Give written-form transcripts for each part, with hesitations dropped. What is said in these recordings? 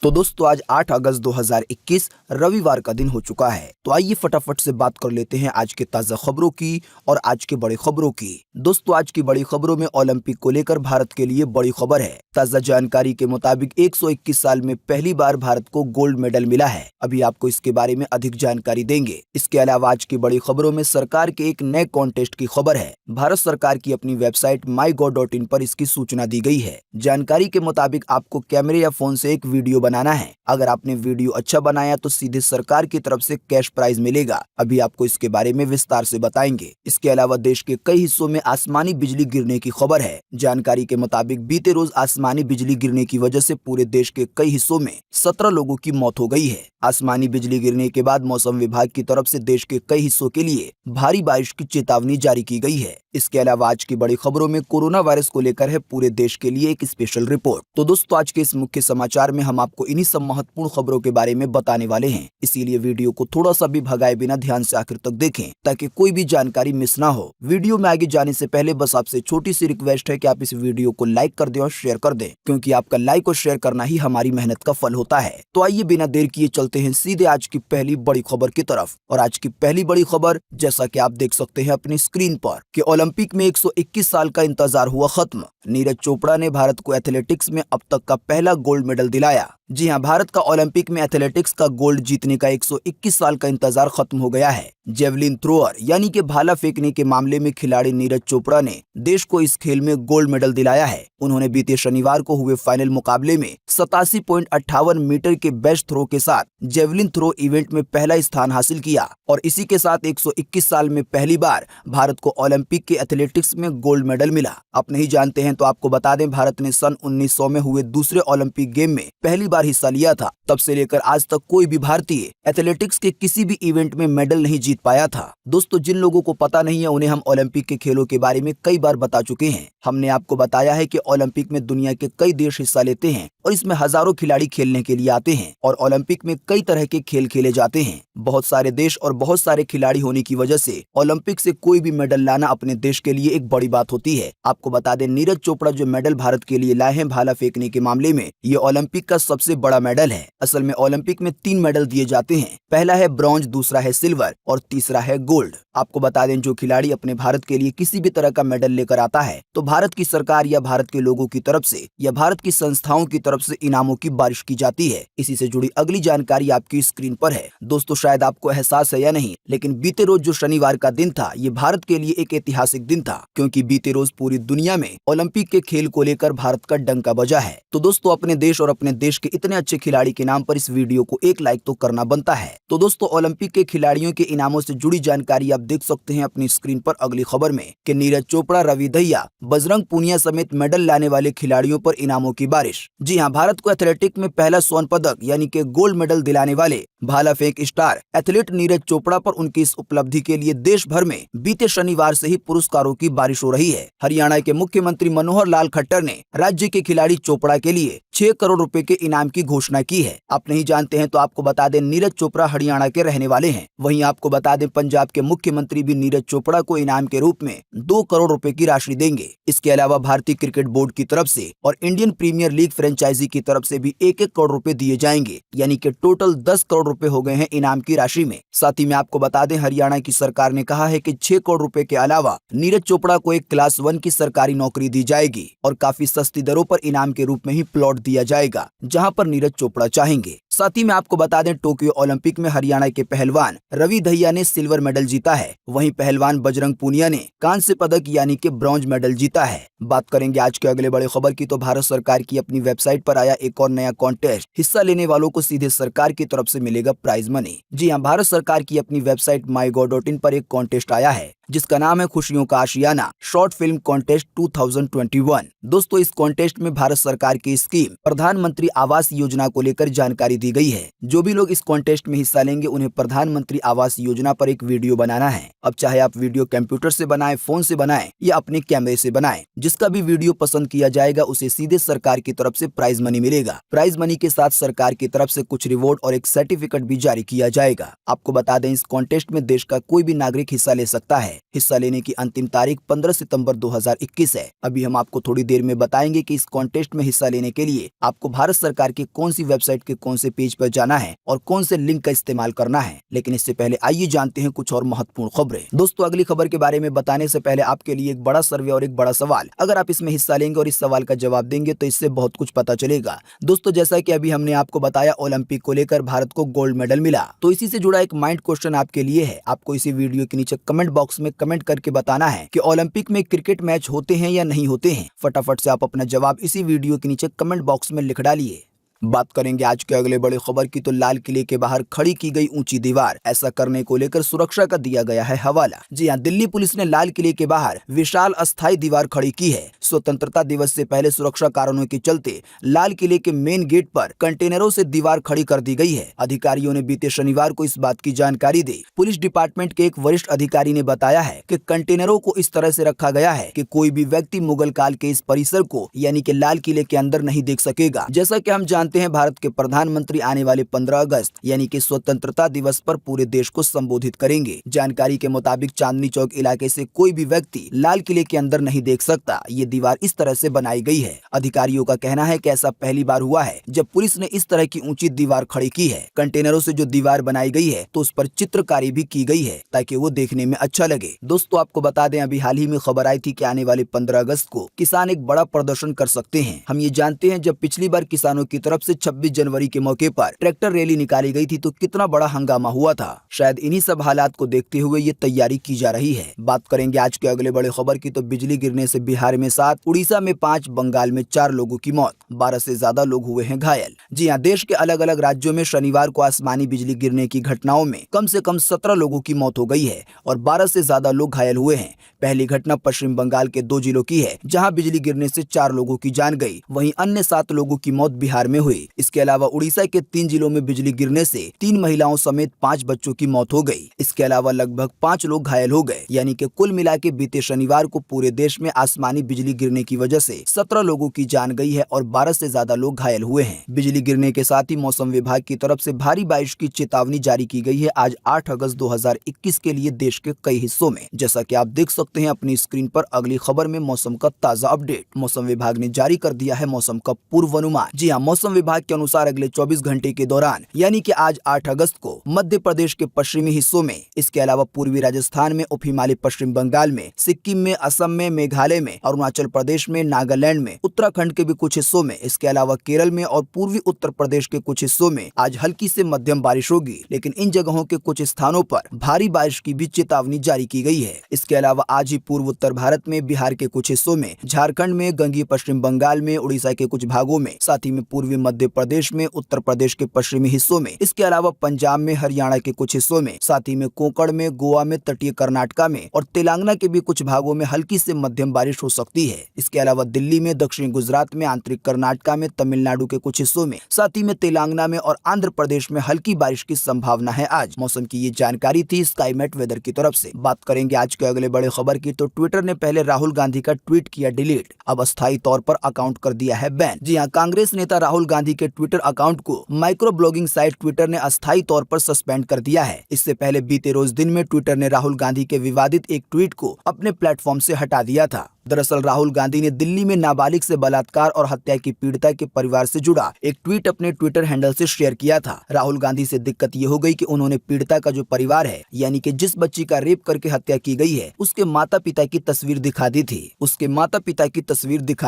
तो दोस्तों आज 8 अगस्त 2021 रविवार का दिन हो चुका है। तो आइए फटाफट से बात कर लेते हैं आज के ताजा खबरों की और आज के बड़ी खबरों की। दोस्तों आज की बड़ी खबरों में ओलंपिक को लेकर भारत के लिए बड़ी खबर है। ताजा जानकारी के मुताबिक 121 साल में पहली बार भारत को गोल्ड मेडल मिला है। अभी आपको इसके बारे में अधिक जानकारी देंगे। इसके अलावा आज की बड़ी खबरों में सरकार के एक नए कॉन्टेस्ट की खबर है। भारत सरकार की अपनी वेबसाइट mygov.in पर इसकी सूचना दी गई है। जानकारी के मुताबिक आपको कैमरे या फोन से एक वीडियो बनाना है। अगर आपने वीडियो अच्छा बनाया तो सीधे सरकार की तरफ से कैश प्राइज मिलेगा। अभी आपको इसके बारे में विस्तार से बताएंगे। इसके अलावा देश के कई हिस्सों में आसमानी बिजली गिरने की खबर है। जानकारी के मुताबिक बीते रोज आसमानी बिजली गिरने की वजह से पूरे देश के कई हिस्सों में 17 लोगों की मौत हो गई है। आसमानी बिजली गिरने के बाद मौसम विभाग की तरफ से देश के कई हिस्सों के लिए भारी बारिश की चेतावनी जारी की गई है। इसके अलावा आज की बड़ी खबरों में कोरोना वायरस को लेकर है पूरे देश के लिए एक स्पेशल रिपोर्ट। तो दोस्तों आज के इस मुख्य समाचार में हम आपको इन्हीं सब महत्वपूर्ण खबरों के बारे में बताने वाले हैं। इसीलिए वीडियो को थोड़ा सा भी भगाए बिना ध्यान से आखिर तक देखें ताकि कोई भी जानकारी मिस ना हो। वीडियो में आगे जाने से पहले बस आपसे छोटी सी रिक्वेस्ट है कि आप इस वीडियो को लाइक कर दें और शेयर कर दें, क्योंकि आपका लाइक और शेयर करना ही हमारी मेहनत का फल होता है। तो आइए बिना देर किए चलते हैं सीधे आज की पहली बड़ी खबर की तरफ। और आज की पहली बड़ी खबर, जैसा कि आप देख सकते हैं अपनी स्क्रीन पर, कि ओलंपिक में 121 साल का इंतजार हुआ खत्म। नीरज चोपड़ा ने भारत को एथलेटिक्स में अब तक का पहला गोल्ड मेडल दिलाया। जी हां, भारत का ओलंपिक में एथलेटिक्स का गोल्ड जीतने का 121 साल का इंतजार खत्म हो गया है। जेवलिन थ्रोअर यानी कि भाला फेंकने के मामले में खिलाड़ी नीरज चोपड़ा ने देश को इस खेल में गोल्ड मेडल दिलाया है। उन्होंने बीते शनिवार को हुए फाइनल मुकाबले में 87.58 मीटर के बेस्ट थ्रो के साथ जेवलिन थ्रो इवेंट में पहला स्थान हासिल किया और इसी के साथ 121 साल में पहली बार भारत को ओलंपिक के एथलेटिक्स में गोल्ड मेडल मिला। आप नहीं जानते हैं तो आपको बता दें, भारत ने सन 1900 में हुए दूसरे ओलंपिक गेम में पहली बार हिस्सा लिया था। तब से लेकर आज तक कोई भी भारतीय एथलेटिक्स के किसी भी इवेंट में मेडल नहीं जीत पाया था। दोस्तों जिन लोगों को पता नहीं है उन्हें हम ओलंपिक के खेलों के बारे में कई बार बता चुके हैं। हमने आपको बताया है कि ओलंपिक में दुनिया के कई देश हिस्सा लेते हैं और इसमें हजारों खिलाड़ी खेलने के लिए आते हैं और ओलंपिक में कई तरह के खेल खेले जाते हैं। बहुत सारे देश और बहुत सारे खिलाड़ी होने की वजह से ओलंपिक से कोई भी मेडल लाना अपने देश के लिए एक बड़ी बात होती है। आपको बता दें, नीरज चोपड़ा जो मेडल भारत के लिए लाए हैं भाला फेंकने के मामले में, ये ओलंपिक का सबसे बड़ा मेडल है। असल में ओलंपिक में 3 मेडल दिए जाते हैं। पहला है ब्रॉन्ज, दूसरा है सिल्वर और तीसरा है गोल्ड। आपको बता दें, जो खिलाड़ी अपने भारत के लिए किसी भी तरह का मेडल लेकर आता है तो भारत की सरकार या भारत के लोगों की तरफ से या भारत की संस्थाओं की तरफ से इनामों की बारिश की जाती है। इसी से जुड़ी अगली जानकारी आपकी स्क्रीन पर है। दोस्तों शायद आपको एहसास है या नहीं, लेकिन बीते रोज जो शनिवार का दिन था ये भारत के लिए एक ऐतिहासिक दिन था, क्योंकि बीते रोज पूरी दुनिया में ओलंपिक के खेल को लेकर भारत का डंका बजा है। तो दोस्तों अपने देश और अपने देश के इतने अच्छे खिलाड़ी के नाम पर इस वीडियो को एक लाइक तो करना बनता है। तो दोस्तों ओलंपिक के खिलाड़ियों के इनामों से जुड़ी जानकारी आप देख सकते हैं अपनी स्क्रीन पर अगली खबर में, कि नीरज चोपड़ा, रवि दहिया, बजरंग पूनिया समेत मेडल लाने वाले खिलाड़ियों पर इनामों की बारिश। जी हां, भारत को एथलेटिक में पहला स्वर्ण पदक यानी कि गोल्ड मेडल दिलाने वाले भाला फेंक स्टार एथलीट नीरज चोपड़ा पर उनकी इस उपलब्धि के लिए देश भर में बीते शनिवार से ही पुरस्कारों की बारिश हो रही है। हरियाणा के मुख्यमंत्री मनोहर लाल खट्टर ने राज्य के खिलाड़ी चोपड़ा के लिए 6 करोड़ रुपए के इनाम की घोषणा की है। आप नहीं जानते हैं तो आपको बता दें, नीरज चोपड़ा हरियाणा के रहने वाले हैं। वहीं आपको बता दें, पंजाब के मुख्यमंत्री भी नीरज चोपड़ा को इनाम के रूप में 2 करोड़ रुपए की राशि देंगे। इसके अलावा भारतीय क्रिकेट बोर्ड की तरफ से और इंडियन प्रीमियर लीग फ्रेंचाइजी की तरफ से भी 1-1 करोड़ रुपए दिए जाएंगे, यानी कि टोटल 10 करोड़ रुपए हो गए हैं इनाम की राशि में। साथ ही में आपको बता दें, हरियाणा की सरकार ने कहा है कि 6 करोड़ रुपए के अलावा नीरज चोपड़ा को एक क्लास 1 की सरकारी नौकरी दी जाएगी और काफी सस्ती दरों पर इनाम के रूप में ही प्लॉट दिया जाएगा, जहां पर नीरज चोपड़ा चाहेंगे। साथ ही में आपको बता दें, टोक्यो ओलंपिक में हरियाणा के पहलवान रवि दहिया ने सिल्वर मेडल जीता है। वहीं पहलवान बजरंग पूनिया ने कांस्य पदक यानी कि ब्रॉन्ज मेडल जीता है। बात करेंगे आज के अगले बड़े खबर की, तो भारत सरकार की अपनी वेबसाइट पर आया एक और नया कॉन्टेस्ट। हिस्सा लेने वालों को सीधे सरकार की तरफ से मिलेगा प्राइज मनी। जी हां, भारत सरकार की अपनी वेबसाइट mygov.in पर एक कॉन्टेस्ट आया है जिसका नाम है खुशियों का आशियाना शॉर्ट फिल्म कॉन्टेस्ट 2021। दोस्तों इस कॉन्टेस्ट में भारत सरकार की स्कीम प्रधानमंत्री आवास योजना को लेकर जानकारी दी गई है। जो भी लोग इस कॉन्टेस्ट में हिस्सा लेंगे उन्हें प्रधानमंत्री आवास योजना पर एक वीडियो बनाना है। अब चाहे आप वीडियो कंप्यूटर से बनाएं, फोन से बनाएं या अपने कैमरे से बनाएं, जिसका भी वीडियो पसंद किया जाएगा उसे सीधे सरकार की तरफ से प्राइज मनी मिलेगा। प्राइज मनी के साथ सरकार की तरफ से कुछ रिवॉर्ड और एक सर्टिफिकेट भी जारी किया जाएगा। आपको बता दें, इस कॉन्टेस्ट में देश का कोई भी नागरिक हिस्सा ले सकता है। हिस्सा लेने की अंतिम तारीख 15 सितंबर 2021 है। अभी हम आपको थोड़ी देर में बताएंगे कि इस कॉन्टेस्ट में हिस्सा लेने के लिए आपको भारत सरकार की कौन सी वेबसाइट के कौन से पेज पर जाना है और कौन से लिंक का इस्तेमाल करना है। लेकिन इससे पहले आइए जानते हैं कुछ और महत्वपूर्ण खबरें। दोस्तों, अगली खबर के बारे में बताने से पहले आपके लिए एक बड़ा सर्वे और एक बड़ा सवाल। अगर आप इसमें हिस्सा लेंगे और इस सवाल का जवाब देंगे तो इससे बहुत कुछ पता चलेगा। दोस्तों, जैसा कि अभी हमने आपको बताया, ओलंपिक को लेकर भारत को गोल्ड मेडल मिला, तो इसी से जुड़ा एक माइंड क्वेश्चन आपके लिए है। आपको इसी वीडियो के नीचे कमेंट बॉक्स में कमेंट करके बताना है कि ओलंपिक में क्रिकेट मैच होते हैं या नहीं होते हैं। फटाफट से आप अपना जवाब इसी वीडियो के नीचे कमेंट बॉक्स में लिख डालिए। बात करेंगे आज के अगले बड़े खबर की, तो लाल किले के बाहर खड़ी की गई ऊंची दीवार, ऐसा करने को लेकर सुरक्षा का दिया गया है हवाला। जी हां, दिल्ली पुलिस ने लाल किले के बाहर विशाल अस्थायी दीवार खड़ी की है। स्वतंत्रता दिवस से पहले सुरक्षा कारणों के चलते लाल किले के मेन गेट पर कंटेनरों से दीवार खड़ी कर दी गई है। अधिकारियों ने बीते शनिवार को इस बात की जानकारी दी। पुलिस डिपार्टमेंट के एक वरिष्ठ अधिकारी ने बताया है कि कंटेनरों को इस तरह से रखा गया है कि कोई भी व्यक्ति मुगल काल के इस परिसर को यानी कि लाल किले के अंदर नहीं देख सकेगा। जैसा कि हम जानते हैं, भारत के प्रधानमंत्री आने वाले 15 अगस्त यानी कि स्वतंत्रता दिवस पर पूरे देश को संबोधित करेंगे। जानकारी के मुताबिक चांदनी चौक इलाके से कोई भी व्यक्ति लाल किले के अंदर नहीं देख सकता। ये दीवार इस तरह से बनाई गई है। अधिकारियों का कहना है कि ऐसा पहली बार हुआ है जब पुलिस ने इस तरह की ऊंची दीवार खड़ी की है। कंटेनरों से जो दीवार बनाई गई है तो उस पर चित्रकारी भी की गई है ताकि वो देखने में अच्छा लगे। दोस्तों, आपको बता दें, अभी हाल ही में खबर आई थी कि आने वाले 15 अगस्त को किसान एक बड़ा प्रदर्शन कर सकते हैं। हम ये जानते हैं, जब पिछली बार किसानों की तरफ से 26 जनवरी के मौके पर ट्रैक्टर रैली निकाली गई थी तो कितना बड़ा हंगामा हुआ था। शायद इन्हीं सब हालात को देखते हुए ये तैयारी की जा रही है। बात करेंगे आज के अगले बड़े खबर की, तो बिजली गिरने से बिहार में 7, उड़ीसा में 5, बंगाल में 4 लोगों की मौत, 12 से ज्यादा लोग हुए हैं घायल। जी हां, देश के अलग अलग राज्यों में शनिवार को आसमानी बिजली गिरने की घटनाओं में कम से कम 17 लोगों की मौत हो गई है और 12 से ज्यादा लोग घायल हुए हैं। पहली घटना पश्चिम बंगाल के 2 जिलों की है, जहां बिजली गिरने से 4 लोगों की जान गई, वहीं अन्य 7 लोगों की मौत बिहार में हुई। इसके अलावा उड़ीसा के 3 जिलों में बिजली गिरने से 3 महिलाओं समेत 5 बच्चों की मौत हो गई। इसके अलावा लगभग 5 लोग घायल हो गए, यानी कि कुल मिला के बीते शनिवार को पूरे देश में आसमानी बिजली गिरने की वजह से 17 लोगों की जान गई है और 12 से ज्यादा लोग घायल हुए हैं। बिजली गिरने के साथ ही मौसम विभाग की तरफ से भारी बारिश की चेतावनी जारी की गई है आज 8 अगस्त 2021 के लिए देश के कई हिस्सों में। जैसा कि आप देख सकते हैं अपनी स्क्रीन पर, अगली खबर में मौसम का ताजा अपडेट। मौसम विभाग ने जारी कर दिया है मौसम का पूर्वानुमान। जी हां, मौसम विभाग के अनुसार अगले 24 घंटे के दौरान यानी कि आज 8 अगस्त को मध्य प्रदेश के पश्चिमी हिस्सों में, इसके अलावा पूर्वी राजस्थान में, उप हिमालय पश्चिम बंगाल में, सिक्किम में, असम में, मेघालय में, अरुणाचल प्रदेश में, नागालैंड में, उत्तराखंड के भी कुछ हिस्सों में, इसके अलावा केरल में और पूर्वी उत्तर प्रदेश के कुछ हिस्सों में आज हल्की से मध्यम बारिश होगी, लेकिन इन जगहों के कुछ स्थानों पर भारी बारिश की भी चेतावनी जारी की गई है। इसके अलावा आज ही पूर्व उत्तर भारत में, बिहार के कुछ हिस्सों में, झारखंड में, गंगीय पश्चिम बंगाल में, उड़ीसा के कुछ भागों में, साथ ही में पूर्वी मध्य प्रदेश में, उत्तर प्रदेश के पश्चिमी हिस्सों में, इसके अलावा पंजाब में, हरियाणा के कुछ हिस्सों में, साथ ही में कोंकण में, गोवा में, तटीय कर्नाटका में और तेलंगाना के भी कुछ भागों में हल्की से मध्यम बारिश हो सकती है। इसके अलावा दिल्ली में, दक्षिणी गुजरात में, आंतरिक कर्नाटका में, तमिलनाडु के कुछ हिस्सों में, साथ ही में तेलंगाना में और आंध्र प्रदेश में हल्की बारिश की संभावना है। आज मौसम की ये जानकारी थी स्काईमेट वेदर की तरफ से। बात करेंगे आज के अगले बड़े खबर की, तो ट्विटर ने पहले राहुल गांधी का ट्वीट किया डिलीट, अब अस्थायी तौर पर अकाउंट कर दिया है बैन। जी हाँ, कांग्रेस नेता राहुल गांधी के ट्विटर अकाउंट को माइक्रो ब्लॉगिंग साइट ट्विटर ने अस्थायी तौर पर सस्पेंड कर दिया है। इससे पहले बीते रोज दिन में ट्विटर ने राहुल गांधी के विवादित एक ट्वीट को अपने प्लेटफॉर्म से हटा दिया था। दरअसल राहुल गांधी ने दिल्ली में नाबालिग से बलात्कार और हत्या की पीड़िता के परिवार से जुड़ा एक ट्वीट अपने ट्विटर हैंडल से शेयर किया था। राहुल गांधी से दिक्कत ये हो गई कि उन्होंने पीड़िता का जो परिवार है, यानी कि जिस बच्ची का रेप करके हत्या की गई है, उसके माता पिता की तस्वीर दिखा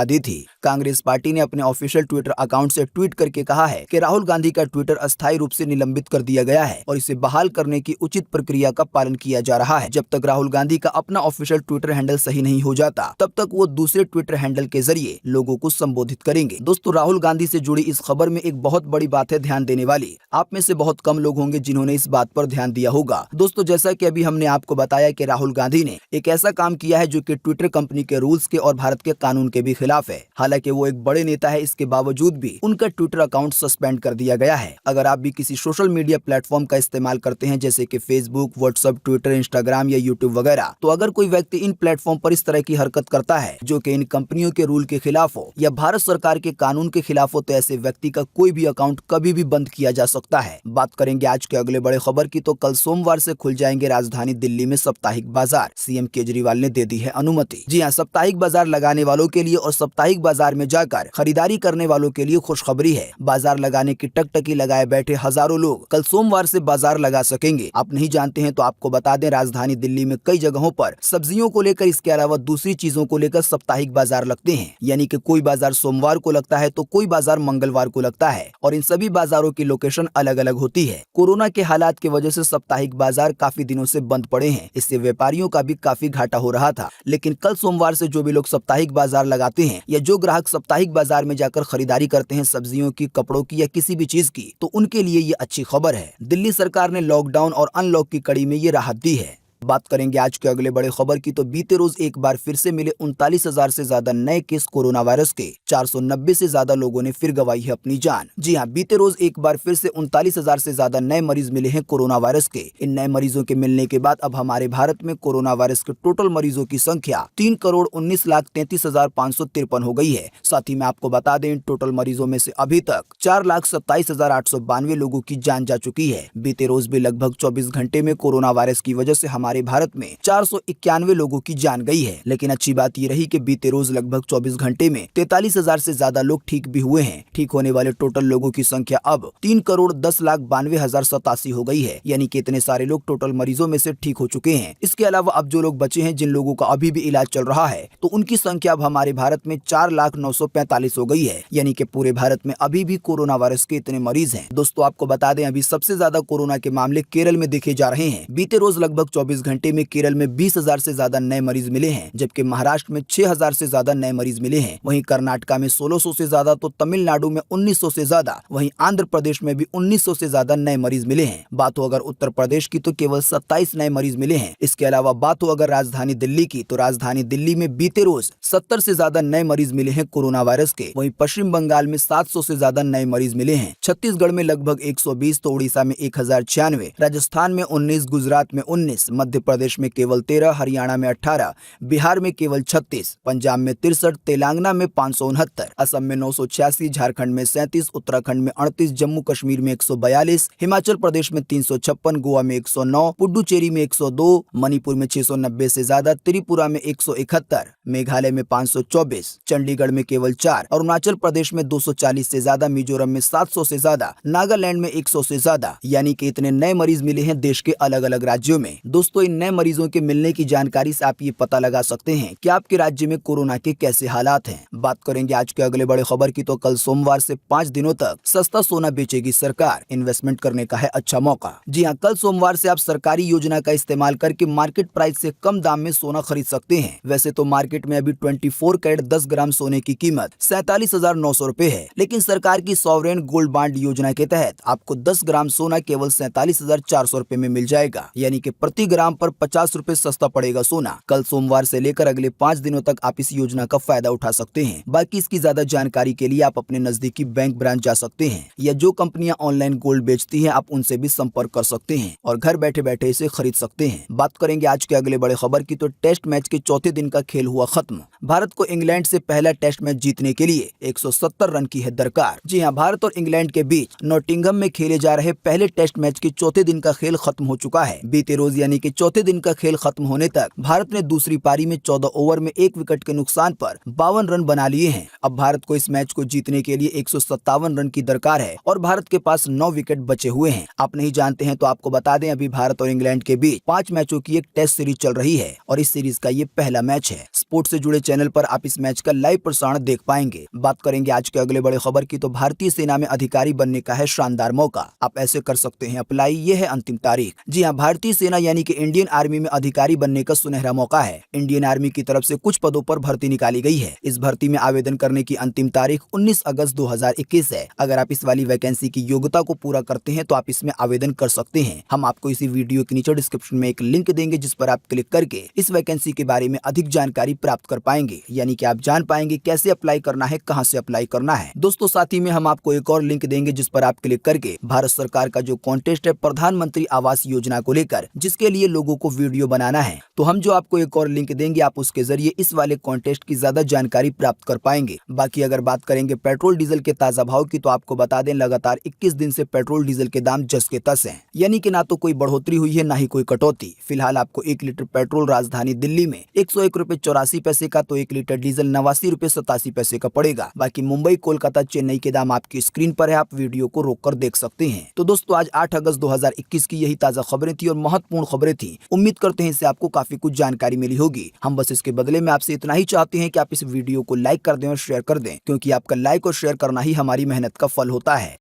दी थी। कांग्रेस पार्टी ने अपने ऑफिशियल ट्विटर अकाउंट से ट्वीट करके कहा है कि राहुल गांधी का ट्विटर अस्थायी रूप से निलंबित कर दिया गया है और इसे बहाल करने की उचित प्रक्रिया का पालन किया जा रहा है। जब तक राहुल गांधी का अपना ऑफिशियल ट्विटर हैंडल सही नहीं हो जाता, तब तक वो दूसरे ट्विटर हैंडल के जरिए लोगों को संबोधित करेंगे। दोस्तों, राहुल गांधी से जुड़ी इस खबर में एक बहुत बड़ी बात है ध्यान देने वाली। आप में से बहुत कम लोग होंगे जिन्होंने इस बात पर ध्यान दिया होगा। दोस्तों, जैसा कि अभी हमने आपको बताया कि राहुल गांधी ने एक ऐसा काम किया है जो कि ट्विटर कंपनी के रूल्स के और भारत के कानून के भी खिलाफ है। हालांकि वो एक बड़े नेता है, इसके बावजूद भी उनका ट्विटर अकाउंट सस्पेंड कर दिया गया है। अगर आप भी किसी सोशल मीडिया प्लेटफॉर्म का इस्तेमाल करते हैं, जैसे कि फेसबुक, व्हाट्सएप, ट्विटर, इंस्टाग्राम या यूट्यूब वगैरह, तो अगर कोई व्यक्ति इन प्लेटफॉर्म पर इस तरह की हरकत करता है जो कि इन कंपनियों के रूल के खिलाफ हो या भारत सरकार के कानून के खिलाफ हो, तो ऐसे व्यक्ति का कोई भी अकाउंट कभी भी बंद किया जा सकता है। बात करेंगे आज के अगले बड़े खबर की, तो कल सोमवार से खुल जाएंगे राजधानी दिल्ली में साप्ताहिक बाजार। सीएम केजरीवाल ने दे दी है अनुमति। जी हां, साप्ताहिक बाजार लगाने वालों के लिए और साप्ताहिक बाजार में जाकर खरीदारी करने वालों के लिए खुशखबरी है। बाजार लगाने की टकटकी लगाए बैठे हजारों लोग कल सोमवार से बाजार लगा सकेंगे। आप नहीं जानते हैं तो आपको बता दें, राजधानी दिल्ली में कई जगहों पर सब्जियों को लेकर, इसके अलावा दूसरी चीजों को लेकर साप्ताहिक बाजार लगते हैं। यानी कि कोई बाजार सोमवार को लगता है तो कोई बाजार मंगलवार को लगता है और इन सभी बाजारों की लोकेशन अलग अलग होती है। कोरोना के हालात की वजह से साप्ताहिक बाजार काफी दिनों से बंद पड़े हैं। इससे व्यापारियों का भी काफी घाटा हो रहा था। लेकिन कल सोमवार से जो भी लोग साप्ताहिक बाजार लगाते हैं या जो ग्राहक साप्ताहिक बाजार में जाकर खरीदारी करते हैं सब्जियों की, कपड़ों की या किसी भी चीज की, तो उनके लिए ये अच्छी खबर है। दिल्ली सरकार ने लॉकडाउन और अनलॉक की कड़ी में ये राहत दी है। बात करेंगे आज के अगले बड़े खबर की, तो बीते रोज एक बार फिर से मिले 39,000 से ज्यादा नए केस कोरोना वायरस के। 490 से ज्यादा लोगों ने फिर गंवाई है अपनी जान। जी हां, बीते रोज एक बार फिर से 39,000 से ज्यादा नए मरीज मिले हैं कोरोना वायरस के। इन नए मरीजों के मिलने के बाद अब हमारे भारत में कोरोना वायरस के टोटल मरीजों की संख्या 3,19,33,553 हो गई है। साथ ही मैं आपको बता दें, इन टोटल मरीजों में से अभी तक 4,27,892 लोगों की जान जा चुकी है। बीते रोज भी लगभग 24 घंटे में कोरोना वायरस की वजह से हमारे भारत में 491 लोगों की जान गई है। लेकिन अच्छी बात ये रही कि बीते रोज लगभग 24 घंटे में 43,000 से ज्यादा लोग ठीक भी हुए हैं। ठीक होने वाले टोटल लोगों की संख्या अब 3,10,92,087 हो गई है। यानी कि इतने सारे लोग टोटल मरीजों में से ठीक हो चुके हैं। इसके अलावा अब जो लोग बचे हैं, जिन लोगों का अभी भी इलाज चल रहा है, तो उनकी संख्या अब हमारे भारत में 4,09,45 हो गई है। यानी कि पूरे भारत में अभी भी कोरोना वायरस के इतने मरीज हैं। दोस्तों आपको बता दें, अभी सबसे ज्यादा कोरोना के मामले केरल में देखे जा रहे हैं। बीते रोज लगभग 24 घंटे में केरल में 20,000 से ज्यादा नए मरीज मिले हैं, जबकि महाराष्ट्र में 6,000 से ज्यादा नए मरीज मिले हैं। वहीं कर्नाटका में 1,600 से ज्यादा, तो तमिलनाडु में 1,900 से ज्यादा, वहीं आंध्र प्रदेश में भी 1,900 से ज्यादा नए मरीज मिले हैं। बात हो अगर उत्तर प्रदेश की, तो केवल 27 नए मरीज मिले हैं। इसके अलावा बात हो अगर राजधानी दिल्ली की, तो राजधानी दिल्ली में बीते रोज 70 से ज्यादा नए मरीज मिले हैं कोरोना वायरस के। वहीं पश्चिम बंगाल में 700 से ज्यादा नए मरीज मिले हैं। छत्तीसगढ़ में लगभग 120, तो उड़ीसा में 1,096, राजस्थान में 19, गुजरात में 19, मध्य प्रदेश में केवल 13, हरियाणा में 18, बिहार में केवल 36, पंजाब में 63, तेलंगाना में 569, असम में 986, झारखंड में 37, उत्तराखंड में 38, जम्मू कश्मीर में 142, हिमाचल प्रदेश में 356, गोवा में 109, पुडुचेरी में 102, मणिपुर में 690 से ज्यादा, त्रिपुरा में 171, मेघालय में 524, चंडीगढ़ में केवल 4, अरुणाचल प्रदेश में 240 से ज्यादा, मिजोरम में 700 से ज्यादा, नागालैंड में 100 से ज्यादा। यानी कि इतने नए मरीज मिले हैं देश के अलग अलग राज्यों में। दोस्तों इन नए मरीजों के मिलने की जानकारी से आप ये पता लगा सकते हैं कि आपके राज्य में कोरोना के कैसे हालात हैं। बात करेंगे आज के अगले बड़े खबर की, तो कल सोमवार से 5 दिनों तक सस्ता सोना बेचेगी सरकार। इन्वेस्टमेंट करने का है अच्छा मौका। जी हां, कल सोमवार से आप सरकारी योजना का इस्तेमाल करके मार्केट प्राइस से कम दाम में सोना खरीद सकते हैं। वैसे तो मार्केट में अभी 24 कैरेट 10 ग्राम सोने की कीमत 47,900 रुपए है, लेकिन सरकार की सॉवरेन गोल्ड बॉन्ड योजना के तहत आपको 10 ग्राम सोना केवल 47,400 रुपए में मिल जाएगा। यानी कि प्रति ग्राम पर 50 रुपए सस्ता पड़ेगा सोना। कल सोमवार से लेकर अगले 5 दिनों तक आप इस योजना का फायदा उठा सकते हैं। बाकी इसकी ज्यादा जानकारी के लिए आप अपने नजदीकी बैंक ब्रांच जा सकते हैं या जो कंपनियां ऑनलाइन गोल्ड बेचती हैं, आप उनसे भी संपर्क कर सकते हैं और घर बैठे बैठे इसे खरीद सकते हैं। बात करेंगे आज के अगले बड़े खबर की, तो टेस्ट मैच के चौथे दिन का खेल हुआ खत्म। भारत को इंग्लैंड से पहला टेस्ट मैच जीतने के लिए 170 रन की है दरकार। जी हाँ, भारत और इंग्लैंड के बीच नॉटिंघम में खेले जा रहे पहले टेस्ट मैच के चौथे दिन का खेल खत्म हो चुका है। बीते रोज यानी कि चौथे दिन का खेल खत्म होने तक भारत ने दूसरी पारी में 14 ओवर में 1 विकेट के नुकसान पर 52 रन बना लिए हैं। अब भारत को इस मैच को जीतने के लिए 157 रन की दरकार है और भारत के पास 9 विकेट बचे हुए हैं। आप नहीं जानते हैं तो आपको बता दें, अभी भारत और इंग्लैंड के बीच 5 मैचों की एक टेस्ट सीरीज चल रही है और इस सीरीज का ये पहला मैच है। स्पोर्ट्स से जुड़े चैनल पर आप इस मैच का लाइव प्रसारण देख पाएंगे। बात करेंगे आज के अगले बड़े खबर की, तो भारतीय सेना में अधिकारी बनने का है शानदार मौका। आप ऐसे कर सकते हैं अप्लाई, ये है अंतिम तारीख। जी हाँ, भारतीय सेना यानी कि इंडियन आर्मी में अधिकारी बनने का सुनहरा मौका है। इंडियन आर्मी की तरफ से कुछ पदों पर भर्ती निकाली गई है। इस भर्ती में आवेदन करने की अंतिम तारीख 19 अगस्त 2021 है। अगर आप इस वाली वैकेंसी की योग्यता को पूरा करते हैं तो आप इसमें आवेदन कर सकते हैं। हम आपको इसी वीडियो के नीचे डिस्क्रिप्शन में एक लिंक देंगे जिस पर आप क्लिक करके इस वैकेंसी के बारे में अधिक जानकारी प्राप्त कर पाएंगे। यानी कि आप जान पाएंगे कैसे अप्लाई करना है, कहां से अप्लाई करना है। दोस्तों साथ ही में हम आपको एक और लिंक देंगे जिस पर आप क्लिक करके भारत सरकार का जो कॉन्टेस्ट है प्रधानमंत्री आवास योजना को लेकर, जिसके लिए लोगों को वीडियो बनाना है तो हम जो आपको एक और लिंक देंगे, आप उसके जरिए इस वाले कॉन्टेस्ट की ज्यादा जानकारी प्राप्त कर पाएंगे। बाकी अगर बात करेंगे पेट्रोल डीजल के ताजा भाव की, तो आपको बता दें लगातार 21 दिन से पेट्रोल डीजल के दाम जस के तस हैं, यानी कि ना तो कोई बढ़ोतरी हुई है ना ही कोई कटौती। फिलहाल आपको 1 लीटर पेट्रोल राजधानी दिल्ली में 101 रुपए 84 पैसे का, तो 1 लीटर डीजल 89 रुपए 87 पैसे का पड़ेगा। बाकी मुंबई, कोलकाता, चेन्नई के दाम आपकी स्क्रीन पर है, आप वीडियो को रोककर देख सकते हैं। तो दोस्तों आज 8 अगस्त 2021 की यही ताजा खबरें थी और महत्वपूर्ण खबरें थी। उम्मीद करते हैं इससे आपको काफी कुछ जानकारी मिली होगी। हम बस इसके बदले में आपसे इतना ही चाहते हैं कि आप इस वीडियो को लाइक कर दें और शेयर कर दें, क्योंकि आपका लाइक और शेयर करना ही हमारी मेहनत का फल होता है।